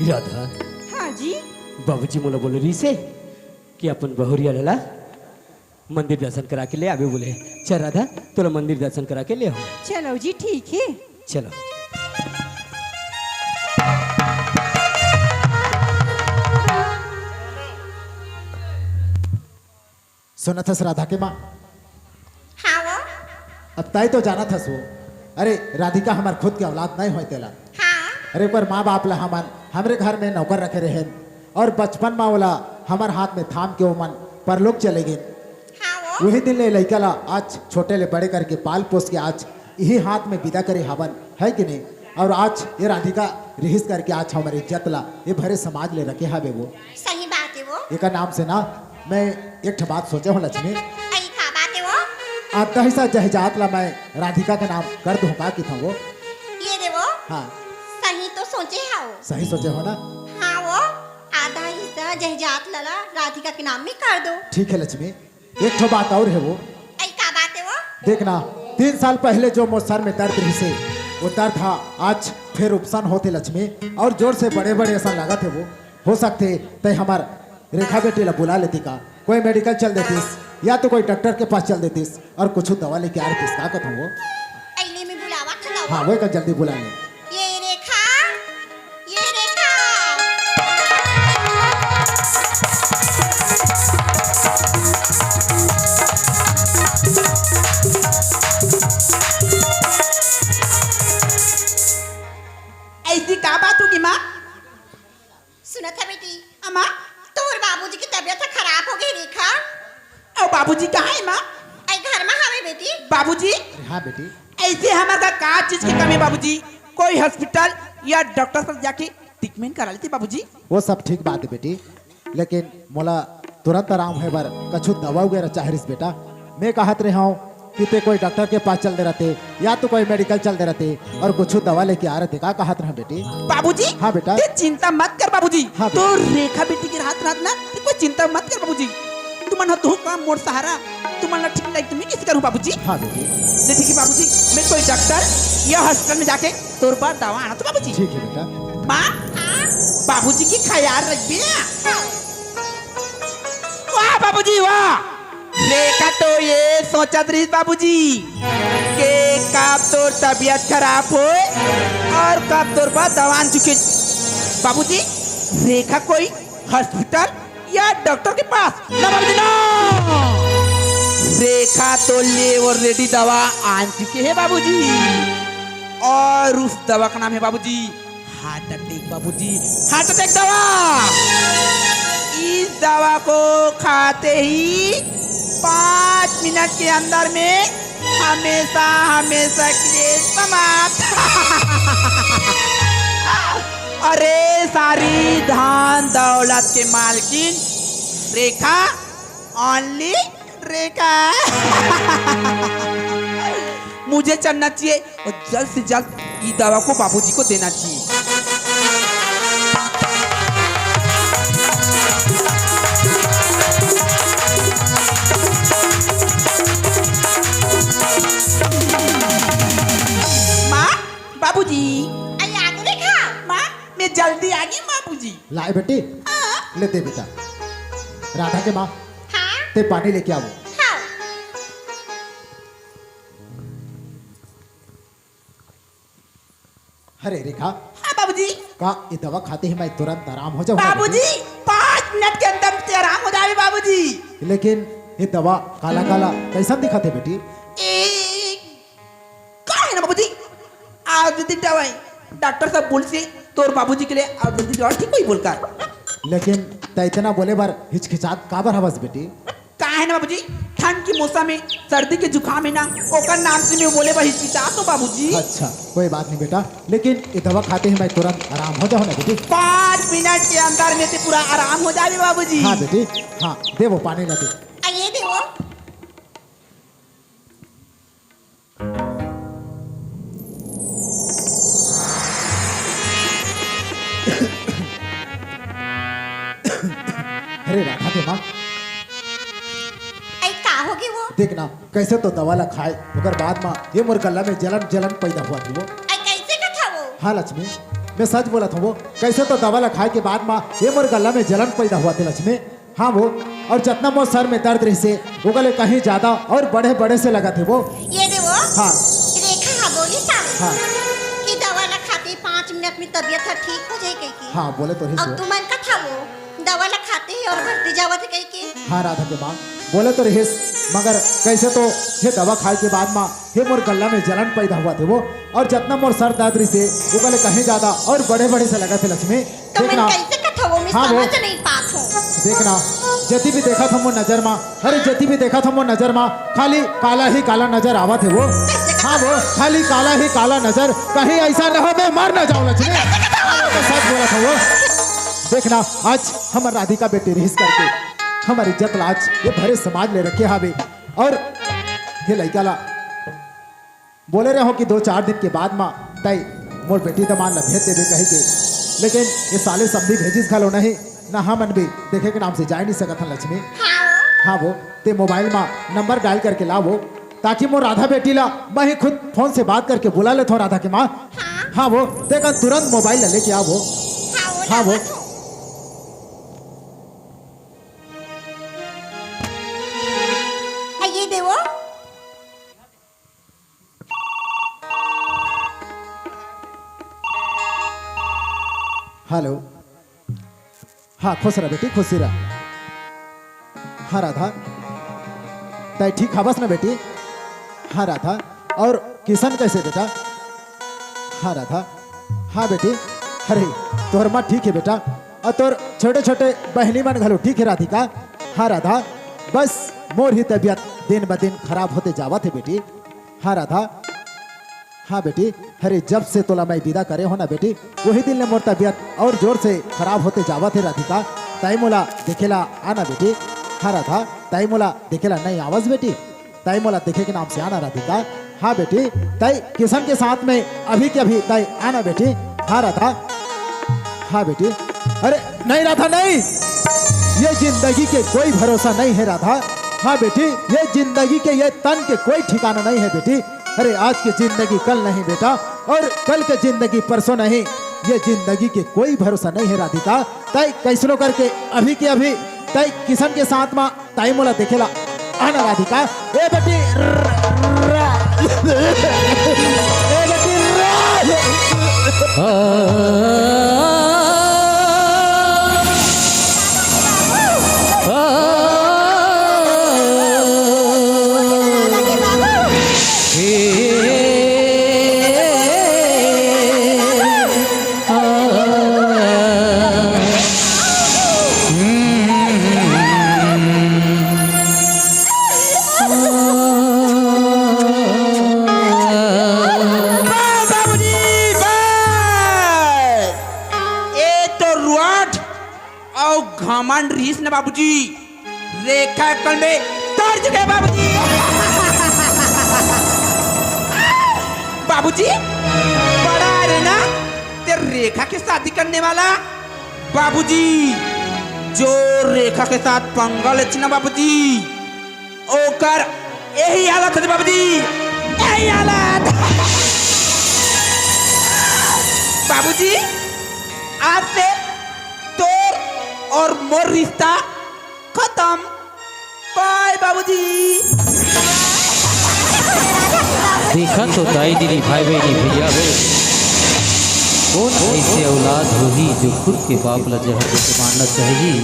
राधा। हाँ जी। बाबूजी मोला बोले रही से कि अपन बहुरिया लला मंदिर दर्शन करा के ले आवे बोले। चल राधा तोला मंदिर दर्शन करा के ले आओ। चलो जी ठीक है। चलो। सुना था राधा के माँ। हाँ वो। अब तय तो जाना था सो। अरे राधिका हमार खुद के औलाद नहीं होते ला। हाँ। अरे पर माँ बाप ला हमरे घर में नौकर रखे रहे और बचपन में वाला हमार हाथ में थाम के ओमन परलोक चले गए। हाँ वो। वही दिन ले लड़का ला आज छोटे ले बड़े करके पाल पोस के आज यही हाथ में विदा करे हवन है कि नहीं। और आज ये राधिका रिहिस करके आज हमारी इज्जत ला ये भरे समाज ले रखे हवे वो। सही बात है वो। एक नाम से ना मैं एक बात सोचे हूँ लक्ष्मी। सही खा बात है वो। आधा हिस्सा जहजात ला मैं राधिका का नाम कर दूँ का कि था वो। ये दे वो। हाँ सही तो सोचे है वो। सही सोचे हो ना। हाँ वो आधा हिस्सा जहजात लला राधिका के नाम में कर दो। ठीक है लक्ष्मी। एक ठो बात और है वो। ऐ का बात है वो। देखना 3 साल पहले जो मोर सर में दर्द रही से वो दर्द था आज फिर उपसन होते लक्ष्मी। और जोर से बड़े बड़े ऐसा लगा थे वो। हो सकते तय हमार रेखा बेटी ला बुला लेती का कोई मेडिकल चल देतीस या तो कोई डॉक्टर के पास चल देतीस और कुछ दवा लेके आ रही का कहता वो। ऐले में बुलावा था हाँ वही का जल्दी बुला ले। ये रेखा। ये रेखा। ऐसी क्या बात होगी माँ? सुना था बेटी अम्मा तोर बाबूजी की तबीयत खराब हो गई रेखा। और बाबूजी कहाँ है माँ? ऐ घर में हवे बेटी। बाबूजी हाँ बेटी। ऐसे हमारे का चीज की कमी बाबूजी? कोई हॉस्पिटल या डॉक्टर से जाके ट्रीटमेंट करा लेते बाबूजी। वो सब ठीक बात है बेटी लेकिन मोला तुरंत आराम है बार कछु दवा वगैरह चाह रही बेटा। मैं कहत रहा हूँ कि ते कोई डॉक्टर के पास चल दे रहते या तो कोई मेडिकल चल दे रहते और कुछ दवा लेके आ रहे थे का कहत रहा बेटी। बाबूजी हाँ बेटा। ते चिंता मत कर बाबूजी। हाँ तो रेखा बेटी की रात रात ना ते कोई चिंता मत कर बाबूजी। तुमन तो काम मोर सहारा तुमन ठीक लाइक तुम्हें किसी करूँ बाबूजी। हाँ बेटी। ले ठीक है बाबूजी मैं कोई डॉक्टर या हॉस्पिटल में जाके तोर पर दवा आना तो बाबूजी। ठीक है बेटा। हाँ। बाबूजी की ख्याल रखिए। वाह बाबूजी वाह। रेखा तो ये सोचत रही बाबूजी कि कब तोर तबीयत खराब हो और कब तोर पर दवान चुके। बाबूजी रेखा कोई हॉस्पिटल या डॉक्टर के पास ना बाबूजी ना। रेखा तो ले ऑलरेडी दवा आन चुके हैं बाबूजी और उस दवा का नाम है बाबूजी हार्ट अटैक। बाबूजी हार्ट अटैक दवा। इस दवा को खाते ही 5 मिनट के अंदर में हमेशा हमेशा के लिए समाप्त। अरे सारी धन दौलत के मालकिन रेखा ओनली रेखा। मुझे चलना चाहिए और जल्द से जल्द ये दवा को बाबूजी को देना चाहिए। माँ बाबूजी ऐ आ गई रेखा। माँ मैं जल्दी आ गई बाबूजी। लाए बेटी ले दे बेटा। राधा के माँ हाँ। ते पानी लेके आओ। हाँ। अरे रेखा हाँ बाबूजी। का ये दवा खाते ही मैं तुरंत आराम हो जाऊंगा बाबूजी 5 मिनट के अंदर से आराम हो जाए बाबूजी। लेकिन ये दवा काला काला कैसा दिखाते बेटी। क्या है ना बाबूजी आयुर्वेदिक दवाई डॉक्टर साहब बोल से तोर बाबूजी के लिए आयुर्वेदिक दवा ठीक कोई बोलकर। लेकिन त इतना बोले बार हिचकिचात काबर हवस बेटी। का है ना बाबूजी ठंड के मौसम में सर्दी के जुकाम है ना ओकर नाम से मैं बोले बा हिचकिचात तो बाबूजी। अच्छा कोई बात नहीं बेटा लेकिन ये दवा खाते ही मैं तुरंत आराम हो जाऊँ ना बेटी। 5 मिनट के अंदर में तो पूरा आराम हो जाए बाबूजी। हाँ बेटी हाँ दे वो पानी ना दे। ऐ ये दे वो। अरे राधा के माँ ऐ का होगी वो। देखना कैसे तो दवा ला खाए ओकर बाद में ये मोर गला में जलन जलन पैदा हुआ थी वो। ऐ कैसे का था वो। हाँ लक्ष्मी मैं सच बोला था वो कैसे तो दवा खाए के बाद माँ ये मोर गला में जलन पैदा हुआ थे लक्ष्मी। हाँ वो और जितना मोर सर में दर्द रही से वो गले कहीं ज्यादा और बड़े बड़े से लगा थे वो। ये दे वो हाँ रेखा हाँ बोली साहब हाँ कि दवा ला खाते 5 मिनट में तबीयत ठीक हो जाए कहीं हाँ बोले तो रही अब तुम का था वो दवा ला खाते ही और भर्ती जावत है कहीं के। हाँ राधा के माँ बोले तो रही मगर कैसे तो ये दवा खाए के बाद माँ ये मोर गला में जलन पैदा हुआ थे वो और जितना मोर सर दर्द रही से वो गले कहीं ज्यादा और बड़े बड़े से लगा थे लक्ष्मी। तो मैं देखना कैसे कथा वो मैं हाँ, वो। समझ नहीं पात हूँ। देखना जति भी देखा था वो नजर माँ अरे जति भी देखा था वो नजर माँ खाली काला ही काला नजर आवा थे वो। हाँ वो खाली काला ही काला नजर कहीं ऐसा न हो मैं मर न जाऊँ लक्ष्मी। तो सच बोला था वो। देखना आज हमारे राधिका बेटी रिहिस करके हमारी इज्जत लाज ये भरे समाज ले रखे हावे और ये लड़का ला बोले रहे हो कि 2-4 दिन के बाद माँ तय मोर बेटी तो मान ला भेज देवे कही के लेकिन ये साले समझी भेजिस खालो नहीं ना हम मन भी देखे के नाम से जा नहीं सकत लक्ष्मी। हाँ वो ते मोबाइल में नंबर डायल करके ला वो ताकि मोर राधा बेटी ला मैं ही खुद फोन से बात करके बुला ले थो राधा के माँ। हाँ वो देखा तुरंत मोबाइल लेके आ वो। हाँ वो ये दे वो हेलो हाँ खुश रहा बेटी खुशी रहा। हाँ राधा तय ठीक हवस ना बेटी। हाँ राधा और किशन कैसे बेटा। हाँ राधा हाँ बेटी अरे तोहर माँ ठीक है बेटा और तोर छोटे छोटे बहनी मन घलो ठीक है राधिका। हाँ राधा बस मोर ही तबीयत दिन ब दिन खराब होते जावा थे बेटी। हाँ राधा हाँ बेटी अरे जब से तोला मैं विदा करे हो ना बेटी वही दिन ने मोर तबीयत और जोर से खराब होते जावा थे राधिका। ताई मोला देखेला आना बेटी। हाँ राधा ताई मोला देखेला नहीं आवाज बेटी ताई मोला देखे के नाम से आना राधिका। हाँ बेटी ताई किशन के साथ में अभी के अभी ताई आना बेटी। हाँ राधा हाँ बेटी अरे नहीं राधा नहीं ये जिंदगी के कोई भरोसा नहीं है राधा। हाँ बेटी ये जिंदगी के ये तन के कोई ठिकाना नहीं है बेटी। अरे आज की जिंदगी कल नहीं बेटा और कल की जिंदगी परसों नहीं ये जिंदगी के कोई भरोसा नहीं है राधिका। ताई कैसनो करके अभी के अभी ताई किशन के साथ में ताई मोला देखेला आना राधिका। ए बेटी ए बेटी घमंड रीस ने बाबूजी रेखा कल में तोड़ चुके बाबूजी। बाबूजी बड़ा है ना तेरे रेखा के शादी करने वाला बाबूजी जो रेखा के साथ पंगा ले ना बाबूजी ओकर यही हालत है बाबूजी यही हालत। बाबूजी आज से तोर और मोर रिश्ता खत्म बाय बाबूजी। देखा तो दाई दीदी भाई बहनी भैया हो कौन ऐसे औलाद होगी जो खुद के बाप ला जहर देके मारना चाहिए।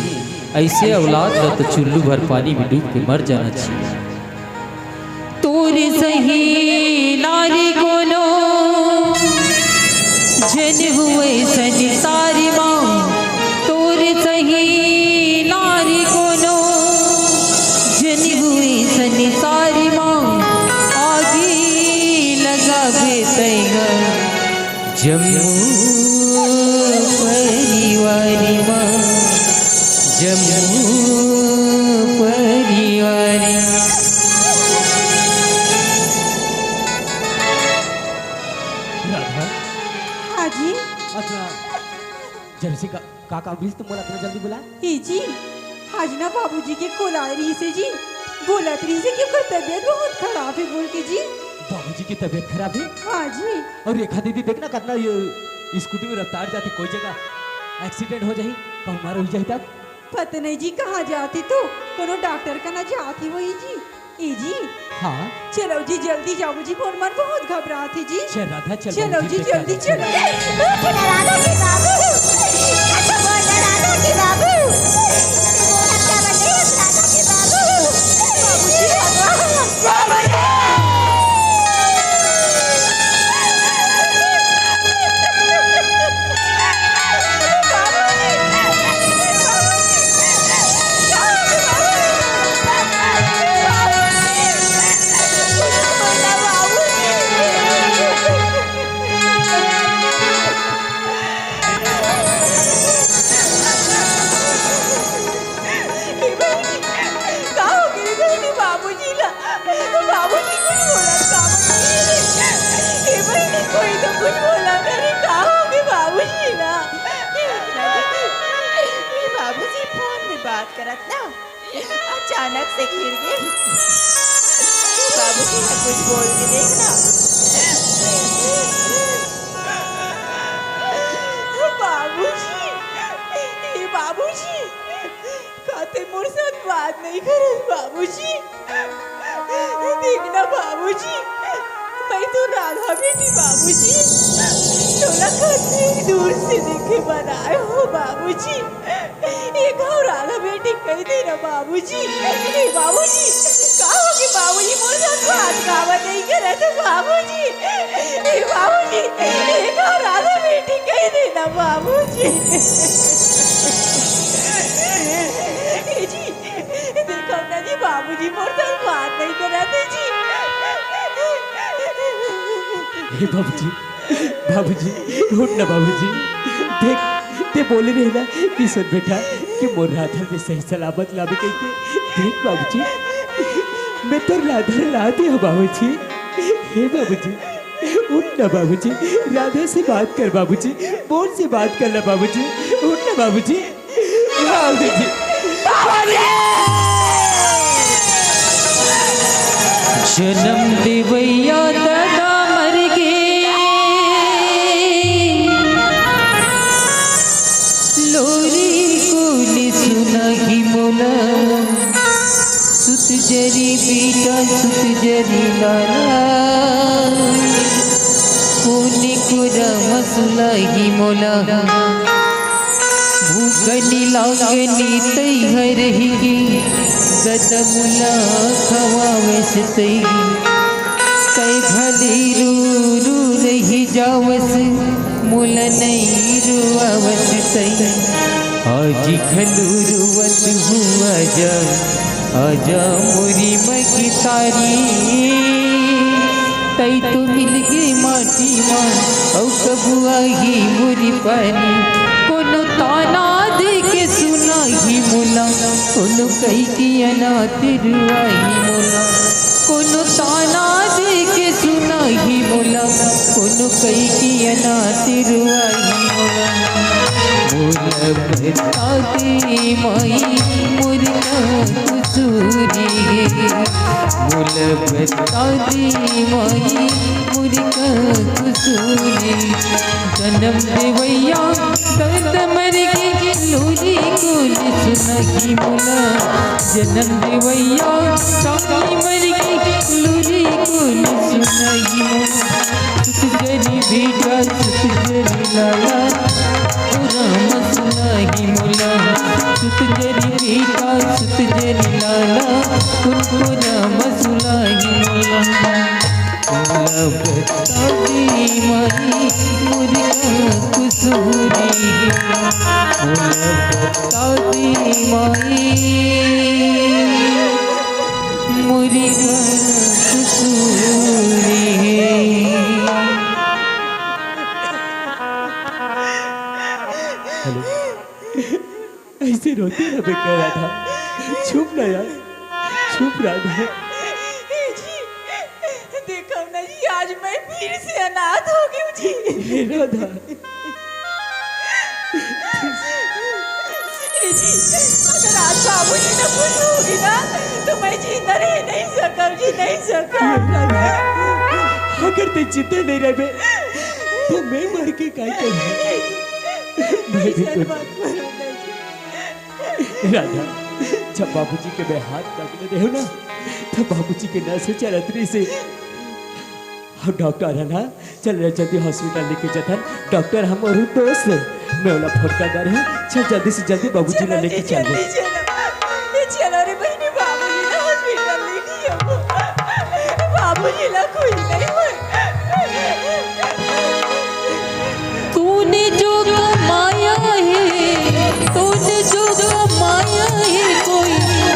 ऐसे औलाद ला तो चुल्लू भर पानी में डूब के मर जाना चाहिए। तोर सही नारी कोनो जन हुए संसारी माँ तोर सही नारी कोनो जन हुए संसारी माँ आगे लगा बेतैगा जम्मू परिवारी माँ जम्मू परिवारी। राधा हाँ जी अच्छा जर्सी का काम भी तुम बोला इतना जल्दी बुला। ए जी आज ना बाबूजी के कोलारी से जी बोला तरी से क्यों कर तबीयत बहुत खराब है बोल के जी। बाबूजी की तबीयत खराब है हाँ जी और रेखा दीदी देखना कितना ये स्कूटी में रफ्तार जाती कोई जगह एक्सीडेंट हो जाही कहूँ मारो हो जाही तब पता नहीं जी कहाँ जाती तो कोनो डॉक्टर का ना जाती वही जी ई जी हाँ चलो जी जल्दी जाओ जी मोर मन बहुत घबराती जी चल राधा चल चलो जी जल्दी चलो राधा के बाबू अच्छा बोल राधा के बाबू बोला क्या बने राधा के बाबू करत ना अचानक से गिर गए बाबूजी ने कुछ बोल के देखना बाबूजी कहते मोर साथ बात नहीं करे बाबूजी देखना बाबूजी मैं तो राधा बेटी बाबूजी तोला कितनी दूर से देखे बनाए हो बाबूजी एक और राधा बेटी कह दे ना बाबूजी बाबूजी कहो कि बाबूजी मोर साथ बात कावा नहीं करे तो बाबूजी एक और राधा बेटी कह दे ना बाबूजी जी देखो ना जी बाबूजी मोर साथ बात नहीं कराते जी हे बाबूजी बाबूजी उठ ना बाबूजी देख ते बोले रहे ना कि सुन बेटा कि मोर राधा के सही सलामत लावे कह के देख बाबूजी मैं तो राधा लाती हूँ बाबूजी हे बाबूजी उठ ना बाबूजी राधा से बात कर बाबूजी बोल से बात कर ना बाबूजी उठ ना बाबूजी बाबूजी जन्म देवैया दादा मर गे लोरी को सुना ही मोला सुत जरी बेटा सुत जरी लाला कोने को मसुला ही मोला भूखनी लागनी तई हर ही गदमुला खवावस तई तई भली रू रही जावस मुल नहीं रुआवस तई आज खलू रुवत हुआ जा आजा मोरी मगी तारी तई तो मिल गई माटी माँ औ कबुआ ही मोरी पानी कोनो ताना दे के सुना ही मुला कोनो कही किया ना तिरुआई मोला कोनो ताना दे के सुना ही मोला कोनो कही किया ना तिरुआई मोला मोला बता दे माई मुर्गा कुसूरी मोला बता दे माई मुर्गा कुसूरी जन्म देवैया दर्द मर के लोरी को सुना की मोला जन्म देवैया साकी मर के लोरी को सुना की मोला सुत जरी बेटा सुत जरी लाला राम सुना की मोला सुत जरी बेटा सुत जरी लाला उनको राम सुना की मोला बता दे माई मुर्गा कुसूरी बता दे माई मुर्गा कुसूरी हेलो ऐसे रोते ना बेकार राधा चुप ना यार चुप राधा देखो ना जी आज मैं फिर से अनाथ हो गई जी हे राधा जी अगर आज बाबूजी ने कुछ होगी ना तो मैं जिंदा रह नहीं सकूं जी नहीं सकूं अगर ते जिंदे नहीं रहे तो तो मैं मर के क्या करूँ? मैं भी ऐसा तो बात करो ना जी। राधा, जब बाबूजी के मैं हाथ पकड़े रहे हो ना, तब बाबूजी के नस चरतरी से हम डॉक्टर है ना, चल रहे जल्दी हॉस्पिटल लेके जाता। डॉक्टर हम और दोस्त मैं वाला फोन कर दे रहा हूँ, चल जल्दी से जल्दी बाबूजी ने लेके चल जल्दी चलो रे बहनी, बाबूजी ना हॉस्पिटल लेके आओ। बाबूजी ना कोई नहीं हुए। तूने जो कमाया है, तूने जो कमाया है, कोई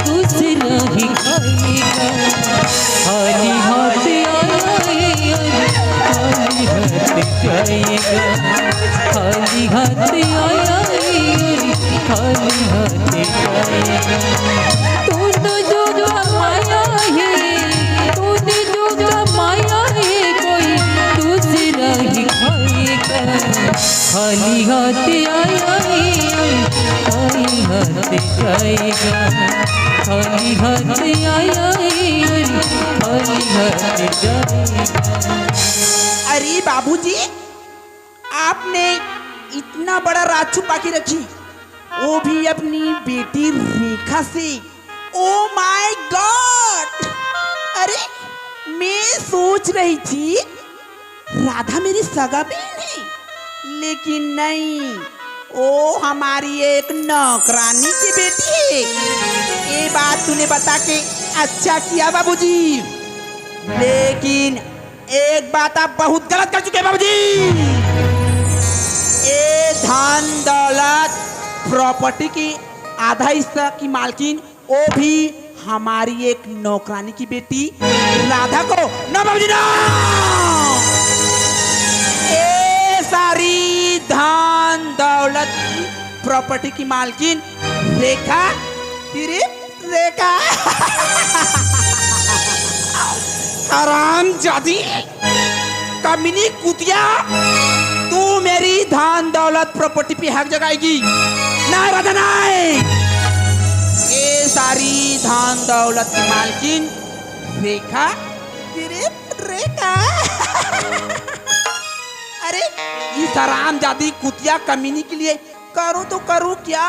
दूसरा ही खाएगा। खाली हाथ आया है, खाली हाथ जाएगा। खाली हाथ आया है, खाली हाथ जाएगा। तूने जो कमाया है, तूने जो कमाया है, कोई दूसरा ही खाएगा। खाली हाथ आया है, खाली हाथ जाएगा। खाली हाथ आया है, खाली हाथ जाएगा। अरे बाबूजी, आपने इतना बड़ा राज छुपा के रखी, वो भी अपनी बेटी रेखा से। Oh my God! अरे मैं सोच रही थी राधा मेरी सगा बहन है, लेकिन नहीं, वो हमारी एक नौकरानी की बेटी है। ये बात तूने बता के अच्छा किया बाबूजी, लेकिन एक बात आप बहुत गलत कर चुके हैं बाबूजी। ये धन दौलत प्रॉपर्टी की आधा हिस्सा की मालकिन वो भी हमारी एक नौकरानी की बेटी राधा को ना बाबूजी ना। ये सारी धन दौलत प्रॉपर्टी की मालकिन रेखा, सिर्फ रेखा। हरामजादी, कमीनी कुतिया, तू मेरी धन दौलत प्रॉपर्टी पे हक जगाएगी ना राधा नहीं। ये सारी धन दौलत की मालकिन रेखा, सिर्फ रेखा। अरे इस हरामजादी कुतिया कमीनी के लिए करूं तो करूं क्या,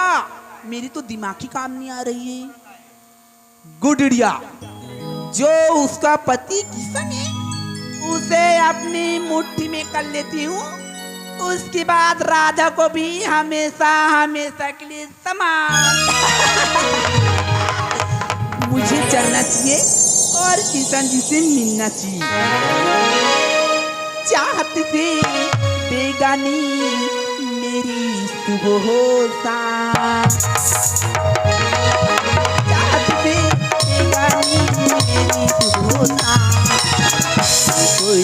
मेरी तो दिमाग ही काम नहीं आ रही है। गुडड़िया, जो उसका पति किशन है उसे अपनी मुट्ठी में कर लेती हूँ, उसके बाद राधा को भी हमेशा हमेशा के लिए समान। मुझे चलना चाहिए और किशन जी से मिलना चाहिए। चाहत से बेगानी मेरी सुबह हो शाम, चाहत से बेगानी मेरी सुबह हो शाम। कोई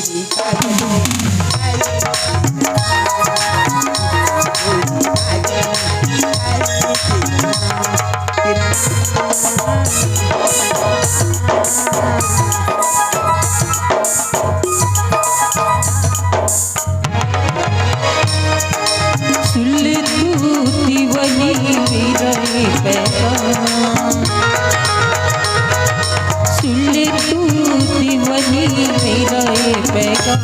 सुल तूती वही मेरा पैगाम, सुल तूती वही मेरा पैगाम।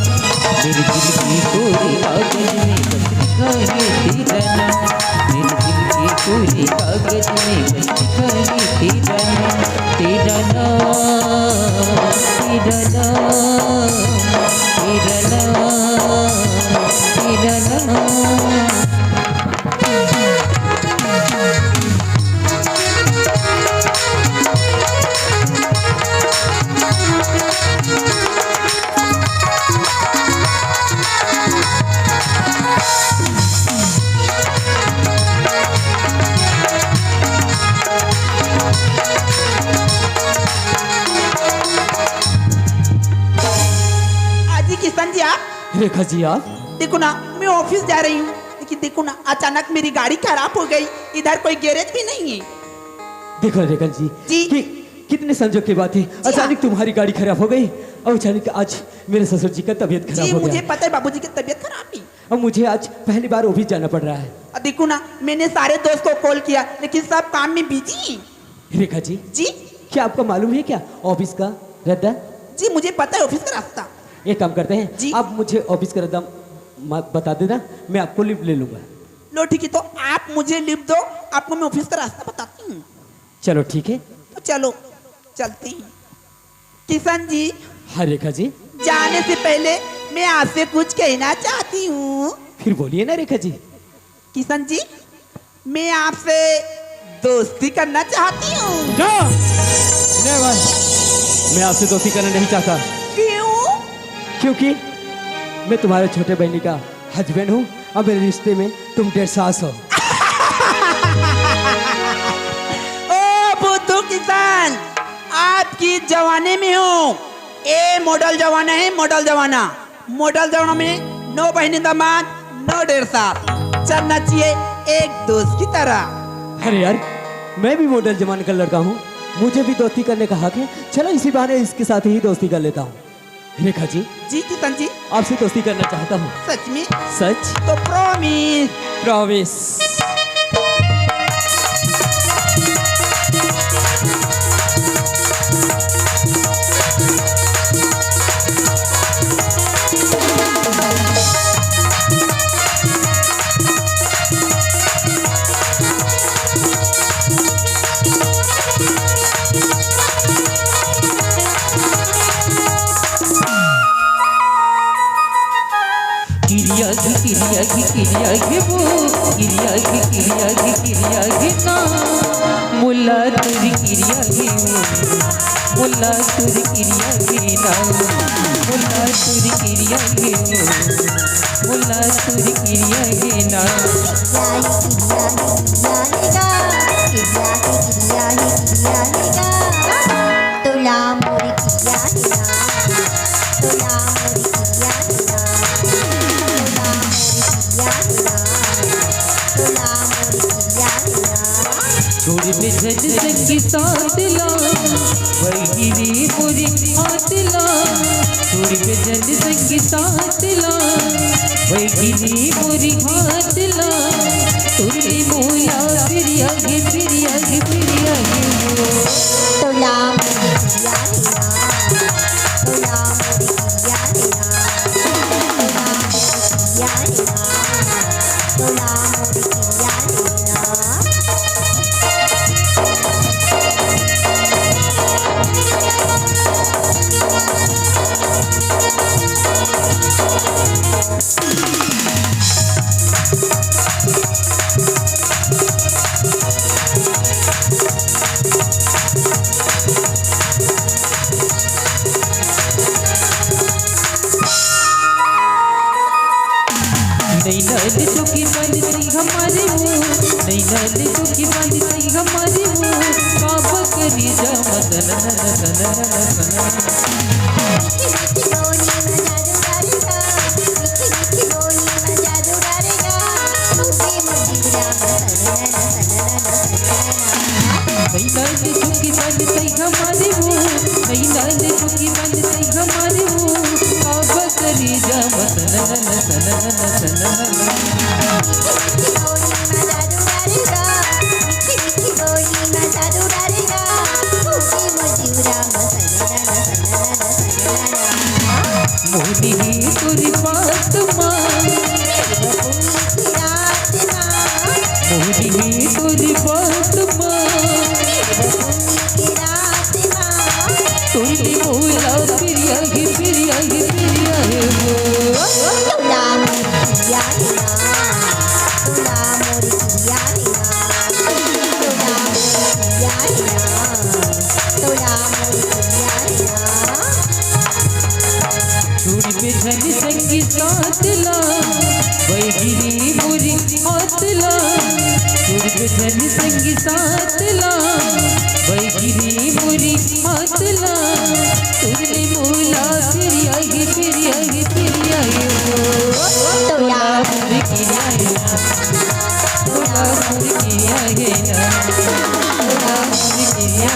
मेरे दिल की कोई कागज में बस लिखा है तेरा नाम, मेरे दिल की कोई कागज में बस लिखा है तेरा नाम। तेरा नाम, तेरा नाम, तेरा नाम, तेरा नाम। किशन जी आप रेखा जी आप देखो ना, मैं ऑफिस जा रही हूँ, लेकिन देखो ना अचानक मेरी गाड़ी खराब हो गई, इधर कोई गैरेज भी नहीं है। देखो रेखा जी, जी। कि कितने संजोग की बात है, अचानक तुम्हारी गाड़ी खराब हो गई और अचानक आज मेरे ससुर जी का तबीयत खराब जी हो मुझे गया पता है बाबूजी की तबीयत खराब है। और मुझे आज पहली बार ऑफिस जाना पड़ रहा है। और देखो ना, मैंने सारे दोस्त को कॉल किया, लेकिन सब काम में बिजी। रेखा जी, जी क्या आपको मालूम है क्या ऑफिस का रद्दा? जी मुझे पता है ऑफिस का रास्ता। एक काम करते हैं, जी। आप मुझे ऑफिस का रद्दा बता देना, मैं आपको लिफ्ट ले लूंगा। लो ठीक है, तो आप मुझे लिफ्ट दो, आपको मैं ऑफिस का रास्ता बताती हूँ। चलो ठीक है। तो चलो चलती हैं। किशन जी, हाँ रेखा जी। जाने से पहले मैं आपसे कुछ कहना चाहती हूँ। फिर बोलिए ना रेखा जी। किशन जी, मैं आपसे दोस्ती करना चाहती हूँ। नहीं भाई, मैं आपसे दोस्ती करना नहीं चाहता। क्यों? क्योंकि मैं तुम्हारे छोटे बहनी का हस्बैंड हूँ और मेरे रिश्ते में तुम डेढ़ सास हो। ओ बुद्धू किसान, आपकी जवानी में हूँ। ये मॉडल जमाना है, मॉडल जमाना। मॉडल जमाना में 9 बहनी दामाद, 9 डेढ़ सास। चलना चाहिए एक दोस्त की तरह। अरे यार, मैं भी मॉडल जमाने का लड़का हूँ, मुझे भी दोस्ती करने का हक है। चलो इसी बहाने इसके साथ ही दोस्ती कर लेता हूँ। रेखा जी, जी किशन जी, आपसे दोस्ती करना चाहता हूँ। सच में? सच? तो प्रॉमिस। प्रॉमिस। मुल्ला तुरी किरिया गे मुल्ला तुरी किरिया गे ना मुल्ला तुरी किरिया गे मुल्ला तुरी किरिया गे ना तुला मोरी किया तुला मोरी किया छोड़ी पे झज संगी साथ ला वही रे मोरी हाथ ला छोड़ी पे झज संगी साथ ला वही रे मोरी हाथ ला तुरी मोया फिर आगे फिर आगे फिर आगे तुला मोरी किया तुला मोरी किया तुला मोरी किया तुला मोरी किया नहीं नल चुकी बनती हमारे मुँह नहीं नल चुकी बनती हमारे मुँह बाबा करी जा मदन नहीं नल चुकी बनती हमारे मुँह नहीं नल चुकी बनती हमारे मुँह बाबा करी जा मोदी तुरी बात मोदी तुरी बात तुरी मोला फिर आगे फिर आगे फिर आगे तुला मोरी किया तुला मोरी किया तुला मोरी किया तुला मोरी किया छोड़ी पे झन संगी साथ ला वही गिरी मोरी हाथ ला छोड़ी पे झन संगी साथ ला वही गिरी मोरी हाथ ला तुरने मोला फिर आगे फिर आगे फिर आगे तोला मोरी किया तोला मोरी किया तोला मोरी किया